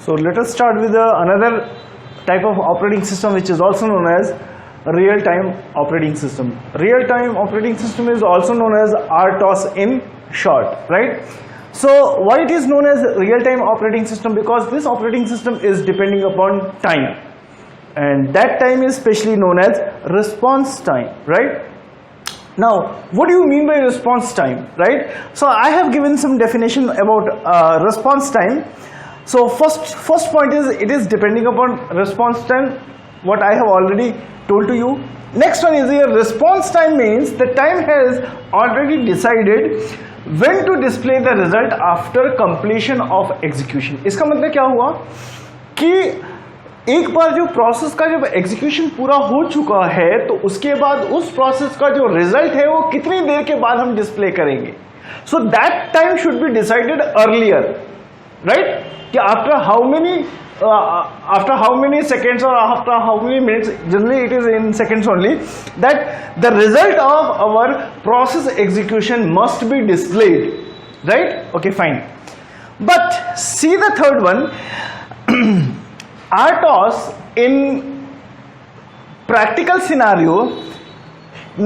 So let us start with another type of operating system which is also known as real-time operating system. Real-time operating system is also known as RTOS in short, right? So why it is known as real-time operating system? Because this operating system is depending upon time, and that time is specially known as response time, right? Now, what do you mean by response time, right? So I have given some definition about response time. So first point is it is depending upon response time, what I have already told to you. Next one is here, response time means the time has already decided when to display the result after completion of execution. इसका मतलब क्या हुआ कि एक बार जो process का जब execution पूरा हो चुका है तो उसके बाद उस प्रोसेस का जो रिजल्ट है वो कितनी देर के बाद हम डिस्प्ले करेंगे. So that time should be decided earlier, right? कि आफ्टर हाउ मेनी सेकेंड्स और after how many minutes, generally it is in seconds only, that the result of our process execution must be displayed, right? Okay, fine. But see the third one, RTOS in practical scenario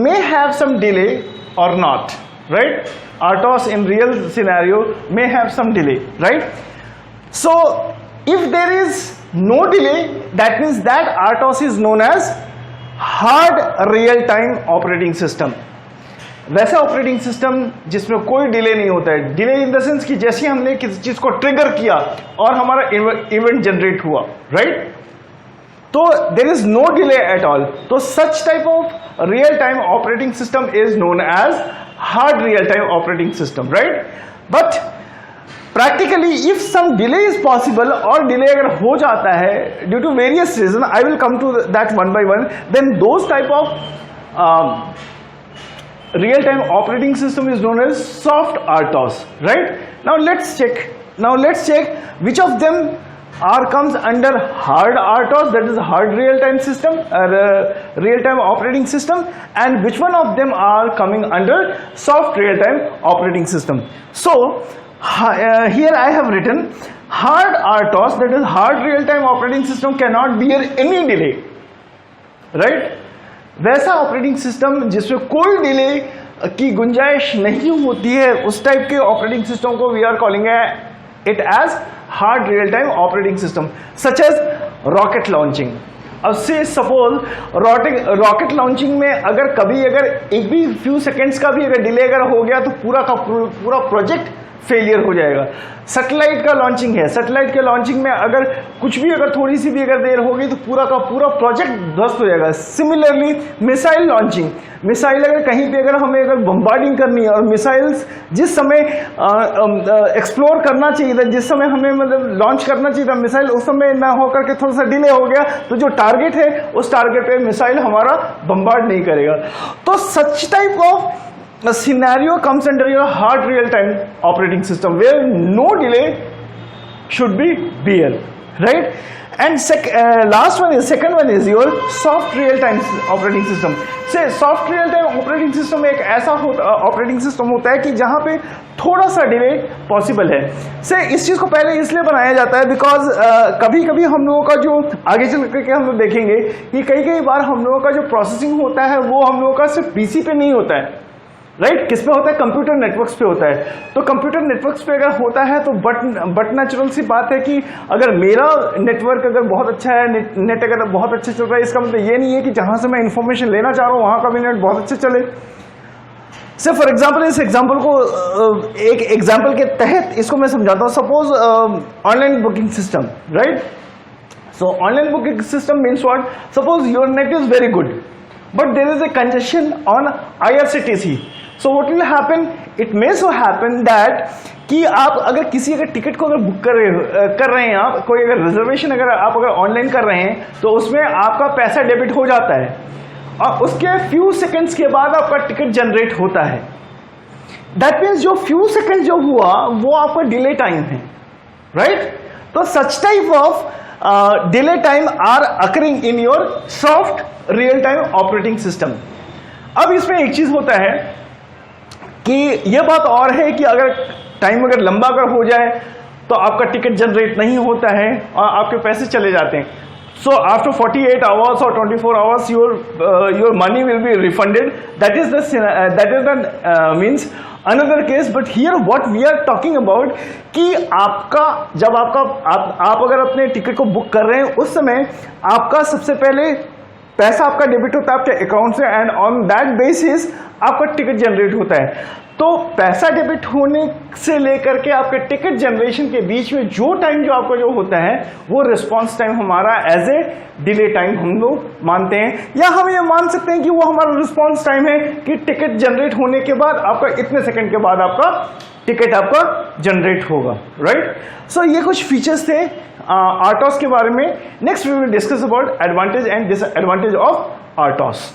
may have some delay or not, right? RTOS in real scenario may have some delay, right? So if there is no delay, that means that RTOS is known as hard real time operating system. वैसा operating system जिसमें कोई delay नहीं होता है. Delay in the sense कि जैसे हमने किसी चीज को ट्रिगर किया और हमारा इवेंट जनरेट हुआ, राइट? तो there is no delay at all. तो such type of real time operating system is known as hard real time operating system, right? But practically if some delay is possible, और delay अगर हो जाता है due to various reason, I will come to that one by one, then those type of real-time operating system is known as soft RTOS, right? Now let's check which of them comes under hard RTOS, that is hard real-time system, real-time operating system, and which one of them are coming under soft real-time operating system. So here I have written hard RTOS, that is hard real-time operating system, cannot bear any delay, right? वैसा operating system जिसमें कोई delay की गुंजाइश नहीं होती है, उस type के ऑपरेटिंग सिस्टम को we are calling it as hard real time operating system, such as rocket launching. अब से सपोज रॉकेट लॉन्चिंग में अगर एक भी फ्यू सेकेंड्स का भी अगर डिले अगर हो गया तो पूरा का पूरा प्रोजेक्ट फेलियर हो जाएगा. सैटेलाइट का लॉन्चिंग है, सैटेलाइट के लॉन्चिंग में अगर कुछ भी अगर थोड़ी सी भी अगर देर होगी तो पूरा का पूरा प्रोजेक्ट ध्वस्त हो जाएगा. सिमिलरली मिसाइल लॉन्चिंग, मिसाइल अगर कहीं पे अगर हमें अगर बम्बार्डिंग करनी है और मिसाइल्स जिस समय एक्सप्लोर करना चाहिए था, जिस समय हमें मतलब लॉन्च करना चाहिए था मिसाइल, उस समय ना होकर के थोड़ा सा डिले हो गया तो जो टारगेट है उस टारगेट पे मिसाइल हमारा बम्बार्ड नहीं करेगा. तो such type of a scenario comes under your hard real time operating system where no delay should be bear, right? And second one is your soft real time operating system. Say soft real time operating system एक ऐसा operating system होता है कि जहां पे थोड़ा सा delay possible है. से इस चीज को पहले इसलिए बनाया जाता है बिकॉज कभी कभी हम लोगों का जो आगे चल करके हम लोग देखेंगे कि कई बार हम लोगों का जो प्रोसेसिंग होता है वो हम लोगों का सिर्फ पीसी पे नहीं होता है, राइट? किस पे होता है? कंप्यूटर नेटवर्क्स पे होता है. तो कंप्यूटर नेटवर्क्स पे अगर होता है तो बट नेचुरल सी बात है कि अगर मेरा नेटवर्क अगर बहुत अच्छा है, नेट अगर बहुत अच्छा चल रहा है, इसका मतलब ये नहीं है कि जहां से मैं इंफॉर्मेशन लेना चाह रहा हूं वहां का भी नेट बहुत अच्छा चले. से फॉर एग्जाम्पल इस एग्जाम्पल को एक एग्जाम्पल के तहत इसको मैं समझाता हूं. Suppose online booking system, right? So online booking system means what? Suppose your net is very good but there is a congestion on IRCTC. So what will happen? It may so happen that कि आप अगर किसी अगर ticket को अगर book कर रहे हैं, आप कोई अगर रिजर्वेशन अगर आप अगर ऑनलाइन कर रहे हैं तो उसमें आपका पैसा डेबिट हो जाता है और उसके फ्यू सेकंड्स के बाद आपका टिकट जनरेट होता है. दैट मीन्स जो फ्यू सेकंड जो हुआ वो आपका डिले टाइम है, राइट? तो such type of delay time are occurring in your soft real time operating system. अब इसमें एक चीज होता है कि यह बात और है कि अगर टाइम अगर लंबा अगर हो जाए तो आपका टिकट जनरेट नहीं होता है और आपके पैसे चले जाते हैं. So after 48 hours or 24 hours, your money will be refunded. That is the means another case. But here what we are talking about कि आपका जब आप अगर अपने टिकट को बुक कर रहे हैं उस समय आपका सबसे पहले पैसा आपका डेबिट होता है आपके अकाउंट से, एंड ऑन दैट बेसिस आपका टिकट जनरेट होता है. तो पैसा डेबिट होने से लेकर के आपके टिकट जनरेशन के बीच में जो टाइम जो आपका जो होता है वो रिस्पांस टाइम हमारा एज ए डिले टाइम हम लोग मानते हैं, या हम ये मान सकते हैं कि वो हमारा रिस्पांस टाइम है कि टिकट जनरेट होने के बाद आपका इतने सेकंड के बाद आपका टिकट आपका जनरेट होगा. राइट. सो ये कुछ फीचर्स थे RTOS के बारे में. Next we will discuss about advantage and disadvantage of RTOS.